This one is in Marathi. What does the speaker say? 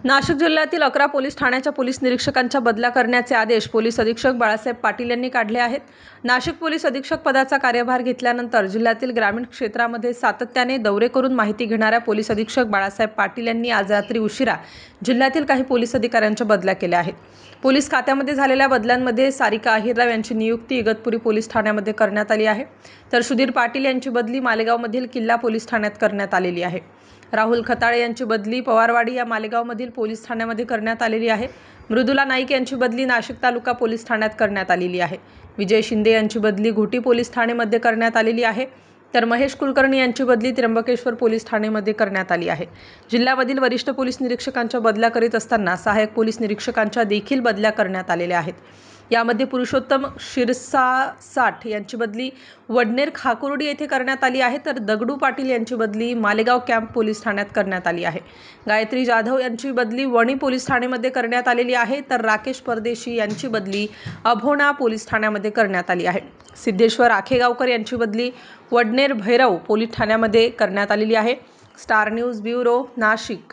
नाशिक जिल्ह्यातील 11 पोलीस ठाण्याच्या पोलीस निरीक्षकांच्या बदल्या करण्याचे आदेश पोलीस अधीक्षक बाळासाहेब पाटील यांनी काढले आहेत। नाशिक पोलीस अधीक्षक पदाचा कार्यभार घेतल्यानंतर जिल्ह्यातील ग्रामीण क्षेत्रामध्ये सातत्याने दौरे करून माहिती घेणाऱ्या पोलीस अधीक्षक बाळासाहेब पाटील यांनी आज रात्री उशिरा जिल्ह्यातील काही पोलीस अधिकाऱ्यांच्या बदल्या केल्या आहेत। पोलीस खात्यामध्ये झालेल्या बदल्यांमध्ये सारिका अहिरराव यांची नियुक्ती इगतपुरी पोलीस ठाण्यामध्ये करण्यात आली आहे, तर सुधीर पाटील यांची बदली मालेगावमधील किल्ला पोलीस ठाण्यात करण्यात आलेली आहे। राहुल खताळे यांची बदली पवारवाडी या मालेगावमधील पोलीस ठाण्यामध्ये करण्यात आलेली आहे। मृदुला नाईक यांची बदली नाशिक तालुका पोलीस ठाण्यात करण्यात आलेली आहे। विजय शिंदे यांची बदली घोटी पोलीस ठाण्यामध्ये करण्यात आलेली आहे, तर महेश कुलकर्णी यांची बदली त्र्यंबकेश्वर पोलीस ठाण्यामध्ये करण्यात आली आहे। जिल्ह्यामधील वरिष्ठ पोलीस निरीक्षकांच्या बदल्या करीत असताना सहाय्यक पोलीस निरीक्षकांच्या देखील बदल्या करण्यात आलेल्या आहेत। यामध्ये पुरुषोत्तम शिरसाट यांची बदली वडनेर खाकुर्डी येथे करण्यात आली आहे, तर दगडू पाटील यांची बदली मालेगाव कॅम्प पोलीस ठाण्यात करण्यात आली आहे। गायत्री जाधव यांची बदली वणी पोलीस ठाण्यामध्ये करण्यात आलेली आहे, तर राकेश परदेशी यांची बदली अभोणा पोलीस ठाण्यामध्ये करण्यात आली आहे। सिद्धेश्वर आखेगावकर यांची बदली वडनेर भैरव पोलीस ठाण्यामध्ये करण्यात आलेली आहे। Star news bureau Nashik.